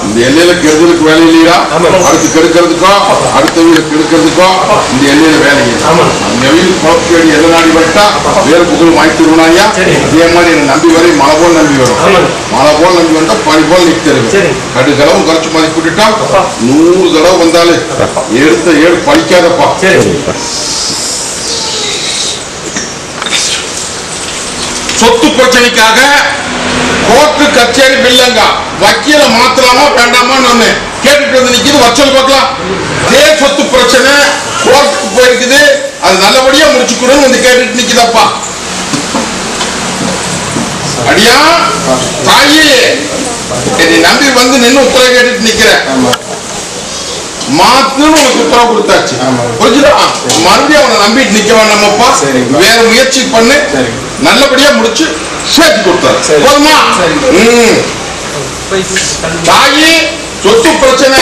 இந்த எண்ணெயில கெடுதலுக்கு வேலை இல்லையா? அடுத்து கெடுக்கிறதுக்கோ அடுத்த வீடு கெடுக்கிறதுக்கோ இந்த எண்ணெயில வேலைங்க. இந்த வீடு குழப்பி எந்த நாடி வட்டா வேற புகழ் வாங்கி தருவனாயா? இதே மாதிரி என்ன நம்பி வரை மழை போல் நம்பி வரும். மழை போல் நம்பி வந்தா பனி போல் நிற்கிறது. கடுகளவும் குறைச்சு மதிப்பிட்டுட்டா 100 தடவை வந்தாலும் எடுத்த ஏடு பழிக்காதப்பா. சொத்து பிரச்சனைக்காக கோர்ட்டு கச்சேரி பில்லங்க வக்கீல மாத்தலாமா வேண்டாமான்னு ஒண்ணு கேட்டுட்டு வந்து நிக்குது. வச்சல் பார்க்கலாம். இதே சொத்து பிரச்சனை கோர்ட்டுக்கு போயிருக்குது, அது நல்லபடியா முடிச்சுக்கணும்னு வந்து கேட்டுட்டு நிக்குதப்பா. அடியா தாயி என்னை நம்பி வந்து நின்று உத்தரவு கேட்டுட்டு நிக்கிறேன். மாத்துன்னு உனக்கு உத்தரவு கொடுத்தாச்சு. புரிஞ்சுதா? மறுபடியும் அவனை நம்பிட்டு நிக்க வேண்டாமப்பா. வேற முயற்சி பண்ணு, நல்லபடியா முடிச்சு சேர்த்து கொடுத்தாரு. போதுமா? தாயி சொத்து பிரச்சனை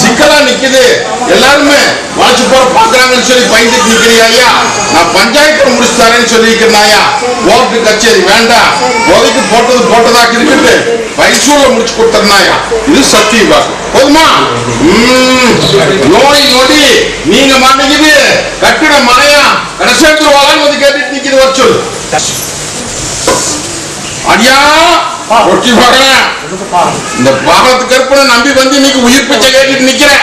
சிக்கலா நிக்குது, எல்லாருமே வளைச்சு போற பாக்குறாங்கன்னு சொல்லி பயந்துட்டு நிக்கிறியா? நான் பஞ்சாயத்து முடிச்சு தரேன்னு சொல்லியிருக்கிறேன். கோர்ட்டு கச்சேரி வேண்டாம், உதவிக்கு போட்டது போட்டதாக இருக்குது, வயசூல முடிச்சு கொடுத்தா. இது சத்திய வாக்கு. போதுமா? நோய் நொடி நீங்க மாட்டேங்குது, கட்டிட மனையா கடைசேத்துருவாங்கன்னு வந்து கேட்டுட்டு நிக்குது. வச்சல் அடியா ஒட்டி பார்க்கிறேன். இந்த பாரத் கற்பனை நம்பி வந்து இன்னைக்கு உயிர் பிச்சை கேட்டுட்டு நிக்கிறேன்.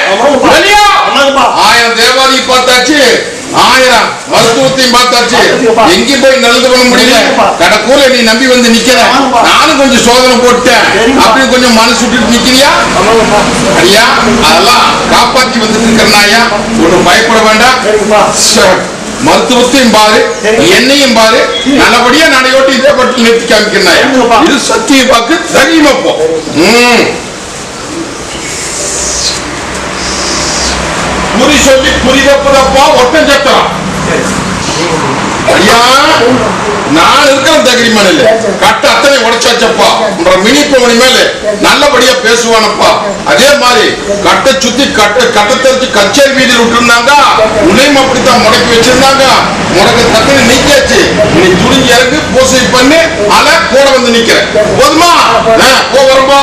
1000 தேவாதி பார்த்தாச்சு, 1000 மருத்துவத்தையும் பார்த்தாச்சு, எங்கேயும் போய் நல்லது பண்ண முடியல. கடக்கூல நீ நம்பி வந்து நிக்கிற. நானும் கொஞ்சம் சோதனை போட்டேன், அப்படி கொஞ்சம் மனசு விட்டுட்டு நிக்கிறியா? ஐயா அதெல்லாம் காப்பாத்தி வந்துட்டு இருக்கிறனாயா, ஒன்னும் பயப்பட வேண்டாம். மருத்துவத்தையும் பாரு, என்னையும் பாரு, நல்லபடியா நடையோட்டி இதே பட்டு நிறுத்தி காமிக்கிறாயா. இது சத்திய வாக்கு. தைரியமா போ. குறி சொல்லி குறிதப்பதப்பா ஒட்டம் சத்தம். ஐயா நான் இருக்கிற தைரியமான இல்ல, கட்ட அத்தனை உடைச்சாச்சப்பா. மினி பவனி மேல நல்லபடியா பேசுவானப்பா. அதே மாதிரி கட்டை சுத்தி கட்டை தெரிச்சு கச்சேரி வீதியில் விட்டுருந்தாங்க, உன்னையும் அப்படித்தான் முடக்கி வச்சிருந்தாங்க. முடக்க தக்கன்னு நீக்காச்சு. நீ துணிஞ்சு இறங்கு பூசை பண்ணி அல கூட வந்து நிக்கிறேன். போதுமா? வரும்போ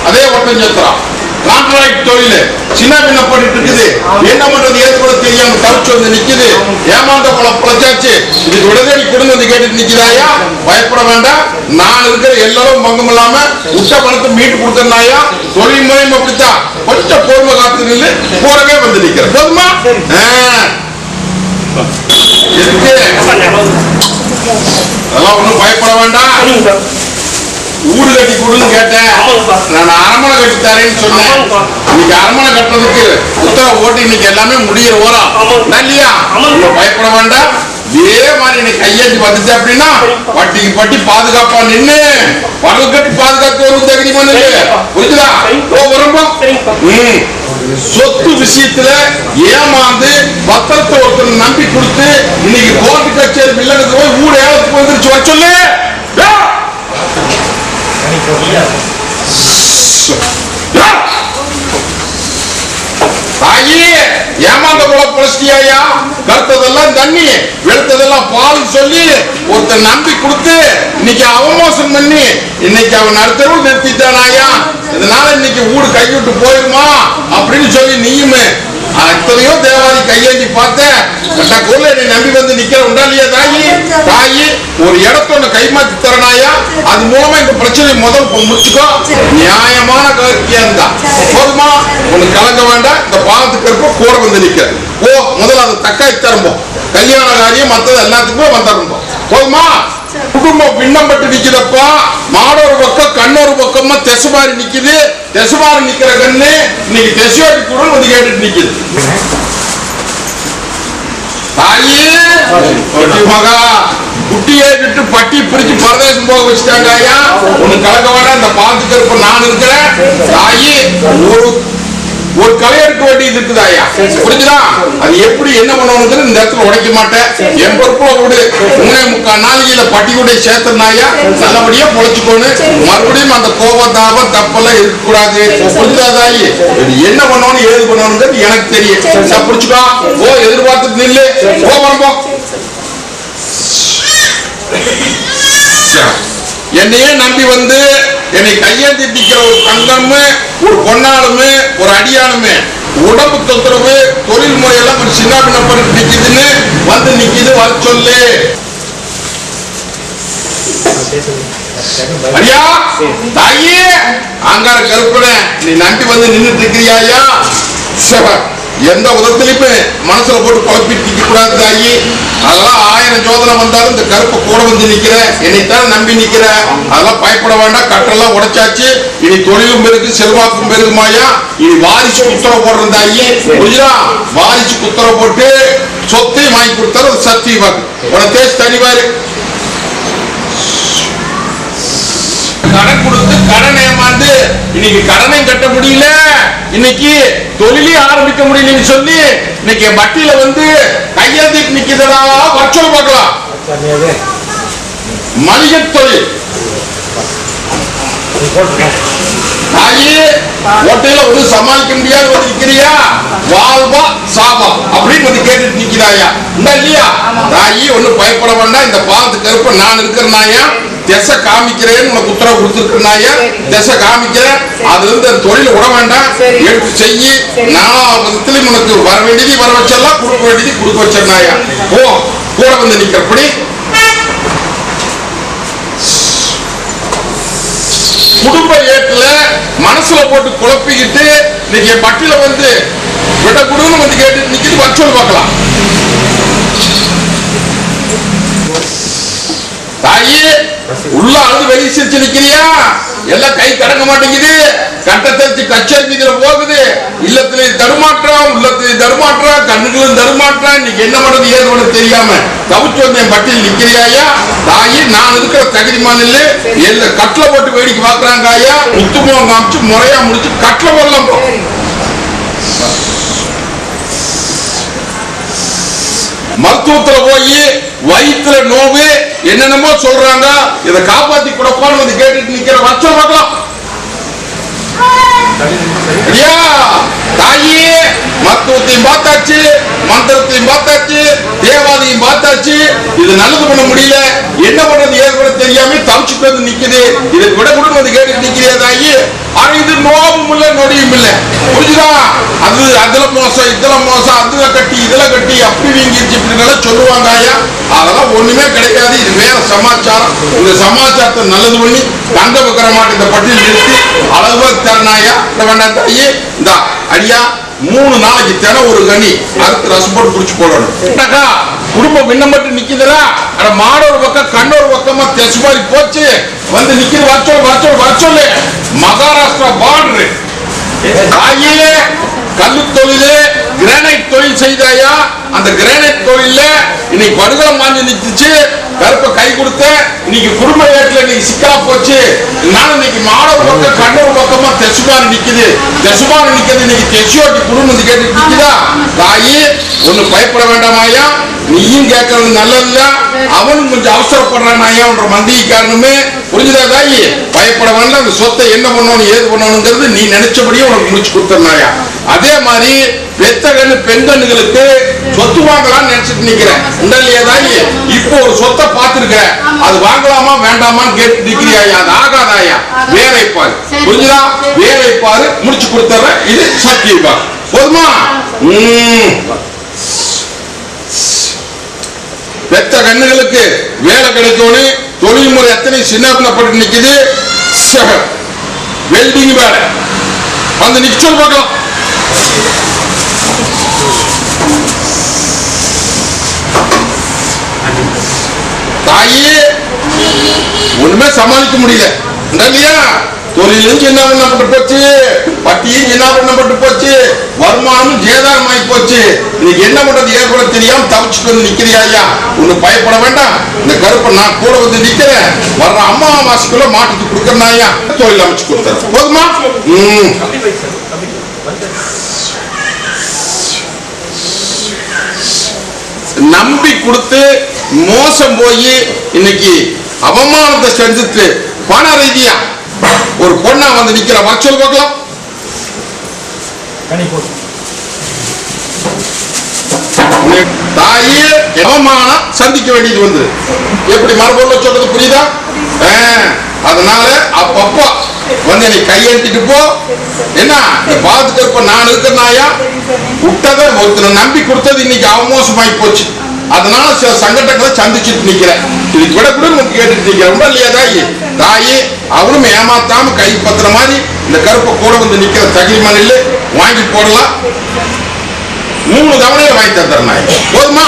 அதே ஒட்டம் சத்திரம். கான்ட்ராக்ட் தொழில் சின்ன பின்ன போட்டு இருக்குது, என்ன பண்றது ஏது கூட தெரியாம தவிச்சு வந்து நிக்குது. ஏமாந்த குளம் பிழைச்சாச்சு, இதுக்கு உடனடி குடும்பம் வந்து கேட்டு நிக்கிறாயா? பயப்பட வேண்டாம். நான் இருக்கிற எல்லாரும் பங்கம் இல்லாம உச்ச பணத்தை மீட்டு கொடுத்தனாயா. தொழில் முறையும் அப்படித்தான், கொஞ்சம் பொறுமை காத்து நின்று கூடவே வந்து நிக்கிறேன். போதுமா? அதெல்லாம் ஒண்ணும் பயப்பட வேண்டாம். ஊடு கட்டி கொடுன்னு கேட்டேன், நான் அரமனை கட்டி தரேன்னு சொன்னேன். இன்னைக்கு அரமனை கட்டுறதுக்கு உத்தரவு போட்டு இன்னைக்கு எல்லாமே முடிகிற ஓரம் இல்லையா? பயப்பட வேண்டாம். இதே மாதிரி இன்னைக்கு கையெழுத்து வந்துச்சு அப்படின்னா வட்டிக்கு பட்டி பாதுகாப்பா நின்று படல் கட்டி பாதுகாத்து ஒரு தைரியமா நின்று. புரிஞ்சுதா? சொத்து விஷயத்துல ஏமாந்து பத்திரத்தை ஒருத்தர் நம்பி கொடுத்து இன்னைக்கு கோர்ட்டு கச்சேரி பில்லுக்கு போய் ஊடு ஏலத்துக்கு வந்துருச்சு. வர சொல்லு. ஏமாந்த போல பொழச்சிட்டியா? கருத்ததெல்லாம் தண்ணி வெளுத்ததெல்லாம் பால் சொல்லி ஒருத்தர் நம்பி கொடுத்து இன்னைக்கு அவமோசம் பண்ணி இன்னைக்கு அவன் நடுத்தருள் நிறுத்திட்டானாயா. இதனால இன்னைக்கு ஊடு கைவிட்டு போயிருமா அப்படின்னு சொல்லி நீயுமே எத்தனையோ தேவாதி கையேந்தி பார்த்தேன். கட்டக்கூர்ல என்னை நம்பி வந்து நிக்கிற உண்டா இல்லையா தாயி? தாயி ஒரு இடத்தோட கைமாத்தி தரனாயா, அது மூலமா இந்த பிரச்சனை முதல் முடிச்சுக்கோ. நியாயமான கருத்தியம் தான் போதுமா, உனக்கு கலங்க வேண்டாம். இந்த பாவத்துக்கு இருப்ப கூட வந்து நிக்க ஓ, முதல்ல அதை தக்காய் தரும்போம். கல்யாண காரியம் மற்றது எல்லாத்துக்குமே வந்தரும்போம் போதுமா. குடும்பம் பின்னம்பட்டு நிக்குதப்பா. மாடொரு பக்கம் கண்ணொரு பக்கமா தெசுமாரி நிக்குது. தெசுமாரி நிக்கிற கண்ணு இன்னைக்கு தெசுவாட்டி கூட வந்து கேட்டுட்டு நிக்குது. தாயே மகா குட்டியை விட்டு பட்டி பிரிச்சு பரதேசம் போக வச்சுட்டாங்க ஐயா. உனக்கு கலக்க வேண்டாம். இந்த பாத்துக்கு இருப்ப நான் இருக்கிறேன். தாயே ஒரு களை எடுக்க வேண்டியது இருக்குதா ஐயா, புரிஞ்சுதா? அது எப்படி என்ன பண்ணணும் இந்த இடத்துல உடைக்க மாட்டேன். என் பொறுப்புல விடு. 3.25 நாளைக்கு பட்டி கூட சேர்த்தனாயா நல்லபடியா பொழைச்சுக்கோணும். மறுபடியும் அந்த கோபம் தாபம் தப்பெல்லாம் இருக்கக்கூடாது. புரிஞ்சுதா தாயி? என்ன பண்ணணும் ஏது பண்ணணுங்கிறது எனக்கு தெரியும். புடிச்சுக்கோ. ஓ, எதிர்பார்த்துட்டு நில்லு. போ. என்னையே நம்பி வந்து என்னை கையேந்தி நிக்கிற ஒரு தங்கமே, ஒரு பொன்னாலுமே, ஒரு அடியானுமே உடம்பு தொந்தரவு தொழில் முறையெல்லாம் கொஞ்சம் சின்ன பின்ன பண்ணிட்டு நிக்குதுன்னு வந்து நிக்குது. வர சொல்லு ஐயா. தாயே அங்கார கருப்பன நீ நம்பி வந்து நின்றுட்டு இருக்கிறியா? எந்த உதத்திலுமே மனசுல போட்டு குழப்பிட்டு நிக்க கூடாது தாயி. அதெல்லாம் 1000 ஜோதனை வந்தாலும் இந்த கருப்பை கூட வந்து நிக்கிற, என்னைத்தான் நம்பி நிக்கிற. அதெல்லாம் பயப்பட வேண்டாம். கட்டெல்லாம் உடைச்சாச்சு. இனி தொழிலும் பெருக்கு, செல்வாக்கும் பெருகுமாயா. இனி வாரிசு குத்தரவு போடுறேன் தாயி, புரியுதா? வாரிசு குத்தரவு போட்டு சொத்தையும் வாங்கி கொடுத்தாரு சத்தியவாக்கு. உனக்கு தேச தனிவாரு கடன் கொடுத்து கடன் ஏமாந்து இன்னைக்கு கடனையும் கட்ட முடியல, இன்னைக்கு தொழிலே ஆரம்பிக்க முடியலன்னு சொல்லி இன்னைக்கு வட்டியில வந்து கையெழுத்திட்டு நிக்குதா. வச்சல் பார்க்கலாம். மளிகை தொழில் தாயே ஓட்டையில வந்து சமாளிக்க முடியாது வந்து நிக்கிறியா? வாழ்வா சாவா அப்படின்னு வந்து கேட்டுட்டு நிக்கிறாயா இல்லையா? தாயி ஒன்னும் பயப்பட வேண்டாம். இந்த பாவத்துக்கு கருப்ப நான் இருக்கிறனாயா திசை காமிக்கிறேன்னு உனக்கு உத்தரவு கொடுத்துருக்கனாயா. திசை காமிக்கிறேன். அதுல இருந்து அந்த தொழில் விட வேண்டாம். எடுத்து செய்யி. 4 விதத்திலையும் உனக்கு வர வேண்டியது வர வச்சிடலாம், கொடுக்க வேண்டியது கொடுக்க வச்சிருந்தாயா. ஓ, கூட வந்து நிக்கிறபடி குடும்ப ஏட்டுல மனசுல போட்டு குழப்பிக்கிட்டு இன்னைக்கு பட்டியல வந்து விட குடுன்னு வந்து கேட்டு நிக்கிது. வச்சோல் பார்க்கலாம். தாயே உள்ள அழுது வெளியே சிரிச்சு நிக்கிறியா? எல்லாம் கை கடங்க மாட்டேங்குது. கட்ட தெரிச்சு கச்சேரி மீதுல போகுது. இல்லத்துல தருமாற்றம், உள்ளத்துல தருமாற்றம், கண்ணுகளும் தருமாற்றம். இன்னைக்கு என்ன பண்றது ஏது பண்ண தெரியாம தவிச்சு வந்த பட்டியல் நிக்கிறியாயா? தாயி நான் இருக்கிற தகுதிமான இல்ல கட்டில போட்டு வேடிக்கை பாக்குறாங்க ஐயா. முத்துமுகம் காமிச்சு முறையா முடிச்சு கட்டில போடலாம். மருத்துவத்துல போய் வயிற்றுல நோவு என்னென்னமோ சொல்றாங்க. இதை காப்பாத்தி கொடுப்பான்னு வந்து கேட்டுட்டு நிக்கிற வச்ச பார்க்கலாம். தாயே மருத்துவத்தையும் பார்த்தாச்சு, மந்திரத்தையும் பார்த்தாச்சு, தேவாதையும் பார்த்தாச்சு. இது நல்லது பண்ண முடியல. என்ன பண்றது ஏற்பட தெரியாம தவிச்சுட்டு வந்து நிக்குது. இதை விட கூட வந்து கேட்டுட்டு நிக்கிறியா தாயி? ஆனா இது நோவும் இல்ல நொடியும் இல்ல, புரிஞ்சுதா? அது அதுல மோசம் இதுல மோசம், அதுல கட்டி இதுல கட்டி அப்படி வீங்கிருச்சு இப்படி சொல்லுவாங்க ஐயா. அதெல்லாம் ஒண்ணுமே கிடைக்காது. இது வேற சமாச்சாரம். இந்த சமாச்சாரத்தை நல்லது பண்ணி தங்க வைக்கிற மாட்டேன். இந்த பட்டியல் நிறுத்தி அளவு தரணாயா வேண்டாம் தாயி. இந்த ஐயா 3 நாளைக்கு தினம் ஒரு கனி அறுத்து ரசம் போட்டு குடிச்சு போடணும். குடும்பம் பின்ன மட்டும் நிக்குதுல. மாடொரு பக்கம் கண்ணொரு பக்கமா தெசு மாதிரி போச்சு வந்து நிக்குது. வச்சோல் மகாராஷ்டிரா பார்டரு தாயே கல்லு தொழிலே கிரானைட் தொழில் செய்தாயா. அந்த கிரானைட் தொழில இன்னைக்கு படுகலம் வாங்கி நிக்குச்சு. கருப்ப கை கொடுத்த இன்னைக்கு குடும்ப ஏட்டுல இன்னைக்கு சிக்கலா போச்சு. இன்னைக்கு மாடொரு பக்கம் கண்ணொரு பக்கமா தெசுமாரி நிக்குது. இன்னைக்கு தெசுவாட்டி குடும்பம் கேட்டு நிக்குதா. தாயி ஒண்ணு பயப்பட வேண்டாமாயா. நீயும் கேட்கறது நல்லதில்ல. அவனும் கொஞ்சம் அவசரப்படுறான் ஐயா என்ற மந்திரி காரணமே, புரிஞ்சுதா தாயி? பயப்பட வேண்டாம். அந்த சொத்தை என்ன பண்ணணும் ஏது பண்ணணுங்கிறது நீ நினைச்சபடியே உனக்கு முடிச்சு கொடுத்துருந்தாயா. அதே மாதிரி பெத்தகன்னு பெண்களுக்கு சொத்து வாங்கலாம்னு நினைச்சிட்டு நிக்கிறேன் இல்லையா தாயி? இப்போ ஒரு சொத்தை பார்த்திருக்கிறேன். அது வாங்கலாமா வேண்டாமான்னு கேட்டு நிக்கிறியா? அது ஆகாதாயா. வேலை பாரு, புரிஞ்சுதா? வேலை பாரு முடிச்சு கொடுத்துறேன். இது சத்தியமா போதுமா? பெத்த கண்ணுகளுக்கு வேலை கிடைக்கணும். தொழில் முறை எத்தனை சின்னப்பட்டு நிக்குது. வெல்டிங் வேலை வந்து நிக்க சொல்லி பார்க்கலாம். தாயே ஒண்ணுமே சமாளிக்க முடியல இல்லையா? தொழிலும் சின்ன பண்ணப்பட்டு போச்சு, பட்டியும் சின்ன பண்ணப்பட்டு போச்சு, வருமானமும் ஜேதாரம் ஆகி போச்சு. இன்னைக்கு என்ன பண்றது ஏற்பட தெரியாம தவிச்சுட்டு வந்து நிக்கிறியா ஐயா? ஒண்ணு பயப்பட வேண்டாம். இந்த கருப்பை நான் கூட வந்து நிக்கிறேன். வர்ற அமாவாசைக்குள்ள மாட்டுக்கு கொடுக்கறேன் ஐயா. தொழில் அமைச்சு கொடுத்தாரு. போதுமா? நம்பி கொடுத்து மோசம் போய் இன்னைக்கு அவமானத்தை செஞ்சுட்டு பண ரீதியா ஒரு பொண்ணா வந்து நிக்கிற வச்சல் பார்க்கலாம். தாயே அவமானம் சந்திக்க வேண்டியது வந்து எப்படி மரபொருள சொல்றது புரியுதா? அதனால அப்பப்போ வந்து நீ கையெழுத்திட்டு போ. என்ன பாத்துக்க நான் இருக்கிறனாயா விட்டதை ஒருத்தனை நம்பி கொடுத்தது இன்னைக்கு அவமோசமாயி போச்சு. அதனால சில சங்கடங்களை சந்திச்சுட்டு நிக்கிறேன். இதுக்கு விட கூட நமக்கு கேட்டுட்டு நிக்கிறேன் இல்லையா தாயி? தாயி அவளும் ஏமாத்தாம கை பத்துற மாதிரி இந்த கருப்பை கூட வந்து நிக்கிற தகிரிமன் இல்லை வாங்கி போடலாம். 3 தவணையை வாங்கி தந்துடுறேன். போதுமா?